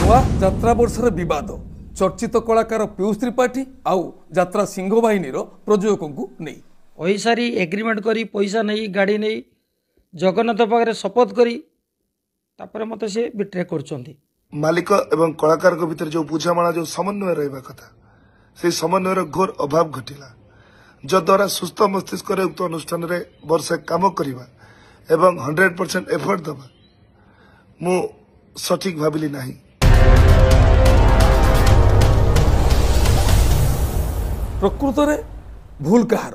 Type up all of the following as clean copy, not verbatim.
ନୂଆ ଯାତ୍ରା ବର୍ଷର ବିବାଦ ଚର୍ଚ୍ଚିତ କଳାକାର ପୀୟୁଷ त्रिपाठी आउ ଯାତ୍ରା सिंह ବାହିନୀର ପ୍ରଯୋଜକଙ୍କୁ ନେଇ पैसारी एग्रीमेंट करी पैसा नहीं गाड़ी नहीं जगन्नाथ पाखे शपथ करी तापर मत से बिट्रे कर मालिक एवं कलाकार भितर जो बुझामणा जो समन्वय रहा कथा से समन्वयर घोर अभाव घटिला जद्वारा सुस्थ मस्तिष्क उक्त अनुष्ठान में वर्षे काम करवा एवं 100% एफर्ट दबा मु सठिक भाविली नहीं। प्रकृत में भूल कहार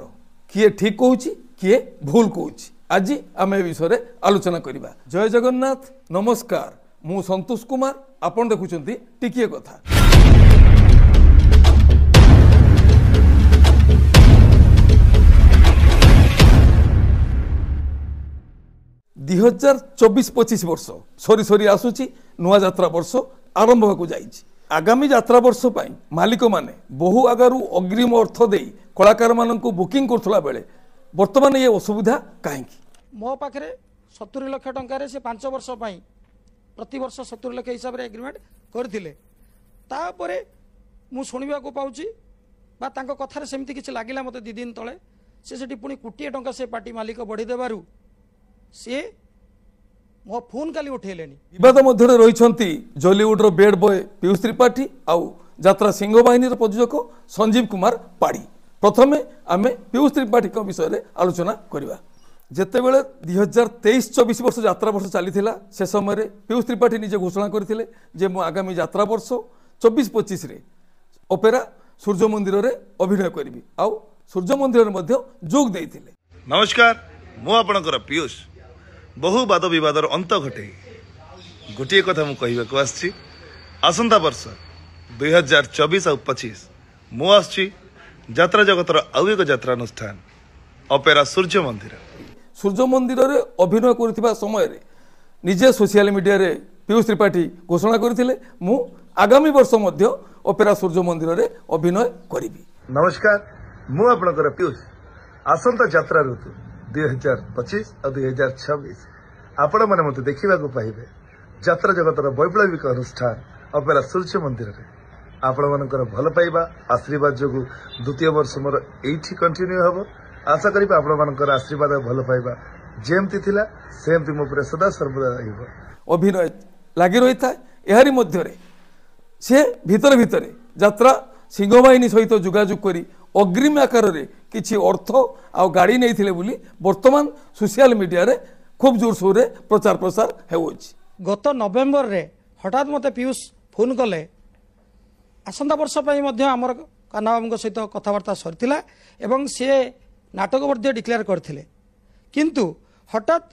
किए ठीक कहूँ किए भूल कहूँ आज आम ए विषय आलोचना करवा। जय जगन्नाथ नमस्कार मु संतोष कुमार आपण देखुं टिकिए कथा। 2024-25 वर्ष सरी सरी आसुची नुआ यात्रा वर्ष आरंभ होकु जाइछि। आगामी यात्रा वर्ष पई मालिक माने बहु आगरु अग्रिम अर्थ देई कलाकार माननकु बुकिंग करथला बेले वर्तमान ये असुविधा काहेकि मो पाखरे 70 लाख टंका से 5 वर्ष पई प्रति वर्ष 70 लाख हिसाब रे एग्रीमेंट करथिले तापरे मु सुनिबा को पाउची बा तांको कथारे सेमति किछ लागिला मते 2 दिन तळे से सेठी पुनी कोटी टंका से पार्टी मालिक बढ़ी देबारु से मो फोन काली उठेलेनी। विवाद मध्य रही जॉलीवुड रो बेड बॉय पीयूष त्रिपाठी आउ यात्रा सिंह बाहिनी प्रयोजक संजीव कुमार पाड़ी। प्रथमे आमे पीयूष त्रिपाठी विषय में आलोचना करवा। जेतेबेले 2023-24 वर्ष यात्रा वर्ष चली से समय पीयूष त्रिपाठी निजे घोषणा करथिले जे मु आगामी यात्रा वर्ष 24-25 रे ओपेरा सूर्य मंदिर रे अभिनय करिवि आउ सूर्य मंदिर रे जोग देइथिले। नमस्कार मु आपणकर पीयूष बहु वाद विवाद अंत घटे गोटे कथा मु कहवाक आसी आसंता वर्ष 2024 और 25 मु आसी यात्रा जगतर आउ एक यात्रानुष्ठान अपेरा सूर्य मंदिर रे अभिनय करथिबा समय रे निजे सोशल मीडिया रे पीयूष त्रिपाठी घोषणा करथिले मु आगामी वर्ष मध्य अपेरा सूर्य मंदिर रे अभिनय करिवि। नमस्कार मु आपणकर पीयूष आसंता यात्रा ऋतु 2025 और 2026 आपण मैंने मत देखा पाइबे यात्रा जगतर वैप्लविक अनुष्ठान अपेरा सूर्य मंदिर रे आपण मानकर भल पाइबा आशीर्वाद जो द्वितीय वर्ष मोर एठी कंटिन्यू हबो। आशा करी आपण मानकर आशीर्वाद भल पाइबा जेमती थिला सेमती मो पुरे सदा सर्वदा रहइबो। अभिनय लागि रही था एहारी मध्य रे से भीतर भीतर यात्रा सिंह बाहिनी सहित जोगाजोग करी अग्रिम आकार रे किछि अर्थ आ गाड़ी नहीं थिले बोली वर्तमान सोशल मीडिया रे खूब जोर सोर रे प्रचार प्रसार हेउछि। गत नवेम्बर रे हठात मते पीयूष फोन कले आसंता वर्ष पई मध्य हमर कानाबाबू सहित कथबार्ता सरीथिला एवं से नाटक मध्य डिक्लेयर करथिले किंतु हठात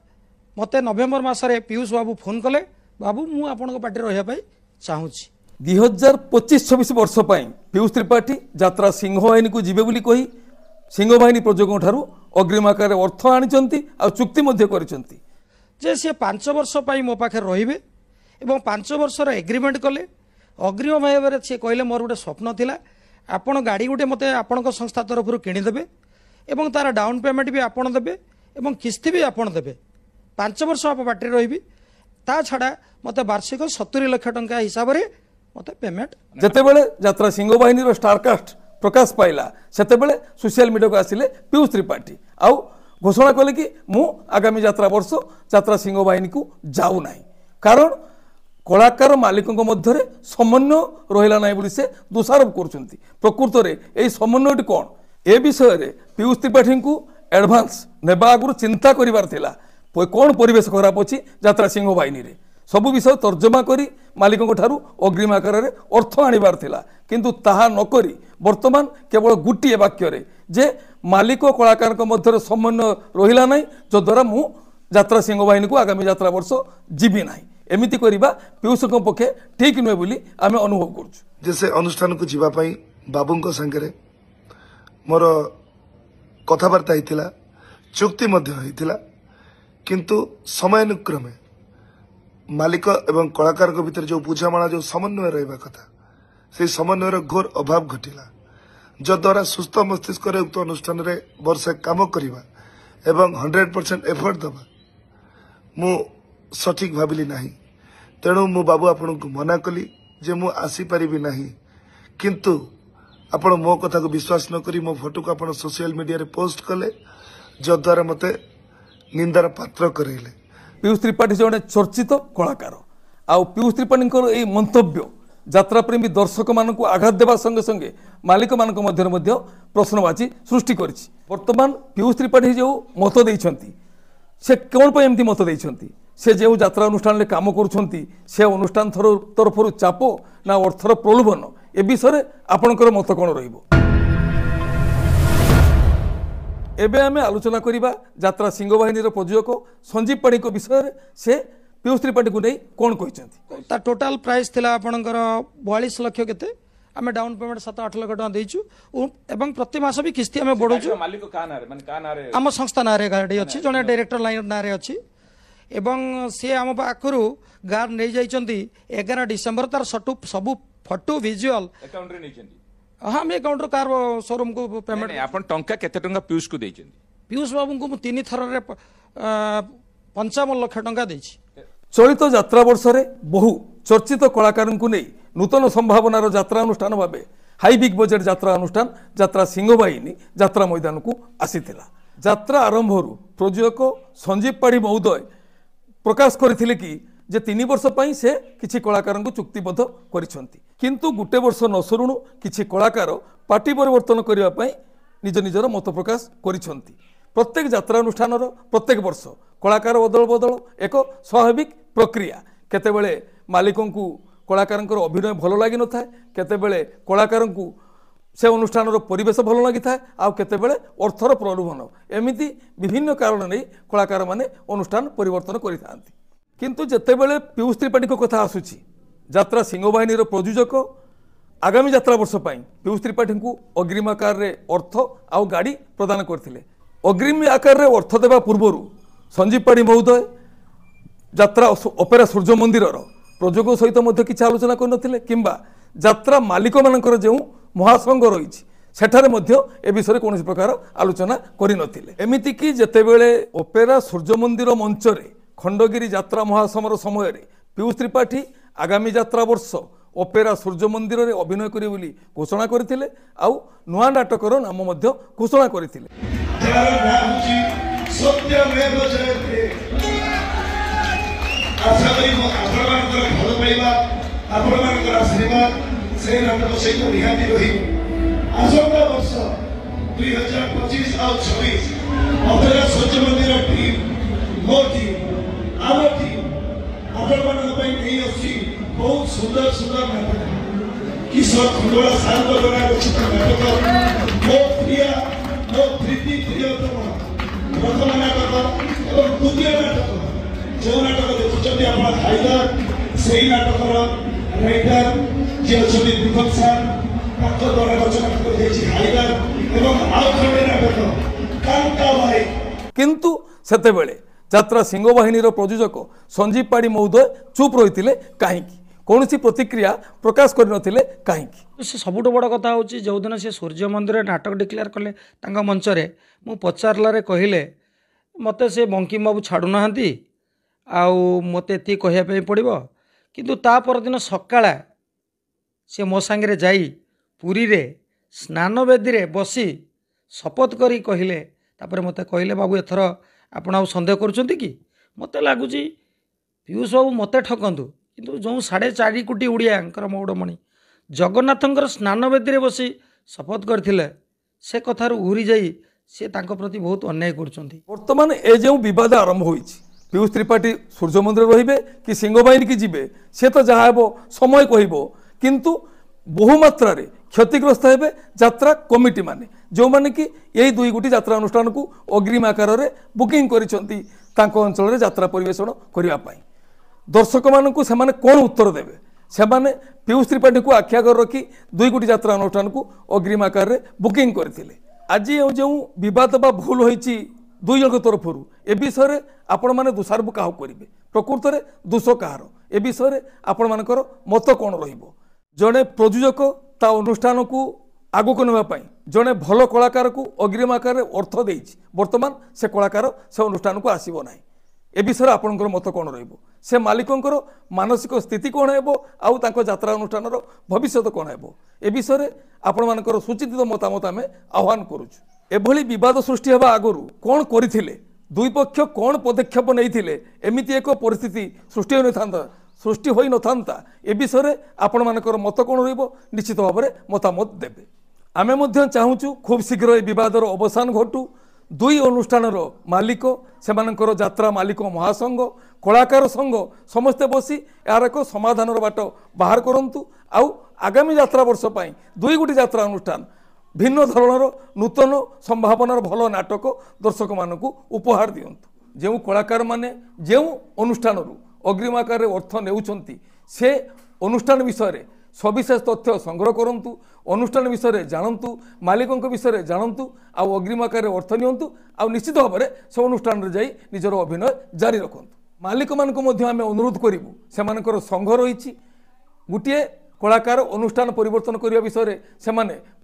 मते नवेम्बर मासरे पीयूष बाबू फोन कले बाबू मु आपन पार्टी रहिया पई चाहूछि। 2025-26 वर्ष पई पीयूष त्रिपाठी यात्रा सिंह बाहिनी को जीवे बोली कही सिंह बाहिनी प्रयोजकों ठारू अग्रिम आकार अर्थ आनिचंती आ चुक्ति मध्य करिसंती जे से 5 वर्ष पई मो पाखे रहिबे एवं 5 वर्ष रो एग्रीमेंट कले अग्रिम भाव से कहले मोर गोटे स्वप्न थिला आपण गाड़ी गोटे मते आपण संस्था तरफ किणी देबे एवं तार डाउन पेमेंट भी आपण देबे एवं किस्ती भी आपण देबे 5 वर्ष आप पार्टी रहिबी ता छड़ा मते वार्षिक 70 लाख टंका हिसाब रे मते पेमेंट जेतेबेले यात्रा सिंह बाहिनी रो स्टारकास्ट प्रकाश पाइला सेतेबेले सोशल मीडिया को आसिले पीयूष त्रिपाठी आउ घोषणा कले कि मु आगामी यात्रा वर्ष यात्रा सिंह बाहिनी को जाऊ नाही कारण कलाकार मालिकों मध्य समन्वय रहिला नाही बोली से दोषारोप करछंती। प्रकृत रे एई समन्वयटी कोन ए विषय रे पीयूष त्रिपाठी को एडवांस नेबा आगु चिंता करिवार थिला कोन परिवेश खराब अछि यात्रा सिंह बाहिनी रे सबु विषय तर्जमा करी मालिकों ठारू अग्रिम आकार रे अर्थ आनिबार थिला किंतु ताहा नकरी वर्तमान केवल गुटिए वाक्य रे जे मालिक कलाकार मध्य समन्वय रहिला नाही जो द्वारा मु यात्रा सिंह बाहिनी को आगामी यात्रा वर्ष जीवी नाही एमिति करिबा पीयूष पक्षे ठीक नुहे बोली आमे अनुभव करछु। जैसे अनुष्ठान को जीवा पई बाबूंको संगे मोर कथबार्ता हिथिला चुक्ति मध्य हिथिला किंतु समयानुक्रमे मालिक एवं कलाकार भितर जो बुझामणा जो समन्वय रहा कथा से समन्वयर घोर अभाव घटिला जद्वारा सुस्थ मस्तिष्क उक्त अनुष्ठान में वर्षे काम करवा एवं 100% एफर्ट दबा मु सठिक भाविली नाही तेणु मु बाबू आपण को मना कली जे मु आसी परिबि नाही किंतु आपण मो कथा को विश्वास न करी मो फोटो को आपण सोशल मीडिया रे पोस्ट कले जद्वारा मते निंदार पात्र करेले। पीयूष त्रिपाठी जड़े चर्चित कलाकार आउ पीयूष त्रिपाठी मंतव्य यात्रा प्रेमी दर्शक मान आघात देवा संगे संगे मालिक मान मध्य प्रश्नवाची सृष्टि करिछि। वर्तमान पीयूष त्रिपाठी जो मत देइछंती से कौन पर एमती मत देइछंती से जो यात्रा अनुष्ठान में काम करुछंती से अनुष्ठान तरफ चाप ना अर्थर प्रलोभन ए विषय आपणकर मत कौन रहिबो। एबे आमे आलोचना करिबा यात्रा सिंह बाहिनी प्रयोजक संजीव पाढ़ी को विषय से पीयूष त्रिपाठी को नहीं कौन कहते ता टोटाल प्राइस थिला आपणकर 42 लाख केते आमे डाउन पेमेंट 7-8 लाख टका देइछु एवं प्रति मास भी किस्ती आमे बढौछु। मालिक का नारे माने का नारे आम संस्था नारे गाडी अछि जने डायरेक्टर लाइन नारे अछि एवं से आम पाखरु गार नै जाइचंती 11 डिसेंबर तार सबु फोटो विजुअल अकाउंट रे नैचंती। हाँ मैं अकाउंट कार शोरूम को पेमेंट आपण टंका केते टंका पीयूष को देइचंती। पीयूष बाबू को 3 थर रे 55 लाख टंका देछि। चलित यात्रा वर्ष बहु चर्चित कलाकार को नहीं नूतन संभावनार यात्रा अनुष्ठान भाव हाई बिग बजेट यात्रा अनुष्ठान यात्रा सिंह बाहिनी यात्रा मैदान को आसीथिला। यात्रा आरंभ प्रयोजक संजीव पाढ़ी महोदय प्रकाश करथिले कि जे 3 वर्ष पई से किछि कलाकार को चुक्तिबद्ध करिसंती किंतु गुटे वर्ष न सरुणु किछि कलाकार पार्टी परिवर्तन करिवा पई निज निजर मत प्रकाश करिसंती। प्रत्येक यात्रा अनुष्ठान प्रत्येक वर्ष कलाकार बदल बदल एक स्वाभाविक प्रक्रिया केतेबेले मालिकों को कलाकार अभिनय भल लगी न था केतेबेले कलाकार को से अनुष्ठान परिवेश भल लगी था आउ केतेबेले अर्थर प्रलोभन एमिति विभिन्न कारण नहीं कलाकार माने अनुष्ठान परिवर्तन करिथांती किंतु जेतेबेले पीयूष त्रिपाठी को कथा आसुची यात्रा सिंह बाहिनी प्रयोजक आगामी यात्रा वर्ष पई पीयूष त्रिपाठी को अग्रिम आकार रे अर्थ आउ गाड़ी प्रदान करथिले। अग्रिम आकार रे अर्थ देवा पूर्व संजीव पाढ़ी महोदय यात्रा ओपेरा सूर्य मंदिर प्रयोजक सहित मध्य किसी आलोचना करनथिले किंबा यात्रा मालिक मानकर जो महासंघ रही सेठारे मध्य ए विषय कौन प्रकार आलोचना करनथिले। एमिति कि जेतेबेले ओपेरा सूर्य मंदिर मंचरे खंडगिरी यात्रा महासमर समय पीयूष त्रिपाठी आगामी यात्रा वर्ष ओपेरा सूर्य मंदिर रे अभिनय करिवे बोली घोषणा करथिले आउ नुआ नाटकर नाम मध्य घोषणा करथिले। आशा करी आपणमानकर भल पाइबा आपणमानकर आशीर्वाद से नाटक सहित निहाती रही आसंता वर्ष 2025 और 26 ओपेरा सूर्य मंदिर टीम मो टीम आम टीम आपणमानक पई नहीं अछि बहुत सुंदर सुंदर नाटक किशोर खंडोला साल द्वारा रचित नाटक मो प्रीति प्रियतम प्रथम नाटक और द्वितीय नाटक जो नाटक देखुଛନ୍ତି ଆପଣ ହାଇଦର ସେହି ନାଟକର ରାଇଟର ଯିଏ ଅଛନ୍ତି ଦୀପକ ସାର୍ ତାଙ୍କ ଦ୍ୱାରା ରଚନା କରାଯାଇଛି ହାଇଦର ଏବଂ ଆଉ ଖଣ୍ଡେ ନାଟକ କାନ୍ତା ଭାଇ। किंतु सेतेबेले यात्रा सिंह बाहिनी प्रयोजक संजीव पाढ़ी महोदय चुप रही कहीं कौन प्रतिक्रिया प्रकाश करनथिले कहीं। से सबुठ बड़ कथा हूँ जो दिन से सूर्य मंदिर नाटक डिक्लेयर कले मंचरे मु पचारे कहले मत से बंकिम बाबू छाड़ूना आउ मत ये कहवाई पड़ो किंतु ता परदिन सकाळा से मो सांगे जाई पुरी रे स्नान बेदी रे बसी शपथ करी कहले तापर मते कहले बाबू एथर आपण आ संदेह करुछंती कि मते लागुची पीयूष बाबू मते ठकंतु किंतु जो 4.5 कोटी उड़िया मौड़मणि जगन्नाथंकर स्नान बेदी रे बसी शपथ करथिले से कथार उरी जाई से तांको प्रति बहुत अन्याय करुछंती। वर्तमान ए जो विवाद आरंभ होईछि पीयूष त्रिपाठी सूर्य मंदिर रहिबे कि सिंह बाहिनी की जीवे से तो जहाँ हेबो समय कहबो किंतु बहु मात्रा रे क्षतिग्रस्त हेबे यात्रा कमिटी माने जो माने कि यही 2 गोटी यात्रा अनुष्ठान को अग्रिम आकार रे बुकिंग करिसंती तांको अंचल रे यात्रा परिवेषण करिवा पाई दर्शक मानकु सेमाने कोन उत्तर देबे सेमाने पीयूष त्रिपाठी को आख्यागर रखी 2 गोटी यात्रा अनुष्ठान को अग्रिम आकार रे बुकिंग करथिले। आज जो विवाद बा भूल होईची 2 जन तरफ ए विषय आपण मैंने दोषारोप क्या करेंगे प्रकृत में दोष कହାର ए विषय आपण मानकर मत कौन रहिबो। जड़े प्रयोजक ता अनुष्ठान को आगक नापी जड़े भल कलाकार को अग्रिम आकार अर्थ देछि वर्तमान से कलाकार से अनुष्ठान को आसब ना ए विषय आपंकर मत कौन से मालिकंकर मानसिक स्थिति कौन है आउ तांको यात्रा अनुष्ठान भविष्य कौन है ए विषय आपण मानकर सुचिंतित मतामत आम आह्वान करुचु एभली विवाद सृष्टि होगा आगु कौन करथिले दुई पक्ष कौन पदक्षेप नहीं एमती एक परिस्थिति सृष्टि होई नथांता ए विषय आपण मानकर मत कौन निश्चित भाव में मतामत देवे आमे मध्य चाहूचु खूब शीघ्र ए विवादर अवसान घटू दुई अनुष्ठान मालिक सेमानकर यात्रा मालिक महासंघ कलाकार संघ समस्ते बसी यार एक समाधान बाट बाहर करंतु आउ आगामी यात्रा वर्ष पई दुई गोटी यात्रा अनुष्ठान भिन्न धरणर नूतन संभावनार भल नाटक दर्शक मानक उपहार दियंतु जो कलाकार माने जो अनुष्ठान अग्रिम आकार अर्थ नेउछंती से अनुष्ठान विषय सविशेष तथ्य संग्रह करंतु अनुष्ठान विषय जानतु मालिकों विषय जानतु आउ अग्रिम आकार अर्थ नियंतु आउ निश्चित भाव में से अनुष्ठान रे जाई निजर अभिनय जारी रखंतु मालिक मानक मध्य आमे अनुरोध करिवु सेमानकर संघ रहिछि गुटिए कलाकार अनुष्ठान परिवर्तन करिया विषय से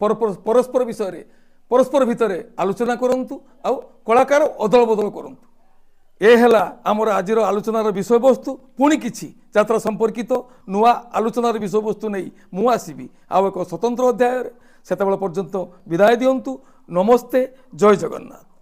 परस्पर विषय परस्पर भितर आलोचना करंतु आउ कलाकार अदल बदल करंतु ए हेला आमर आजिर आलोचनार विषय वस्तु पुणी किछि यात्रा संपर्कित नुआ आलोचनार विषय वस्तु नहीं मु आसीबी आउ एक स्वतंत्र अध्याय सेतेबेले पर्यंत विदाय दियंतु नमस्ते जय जगन्नाथ।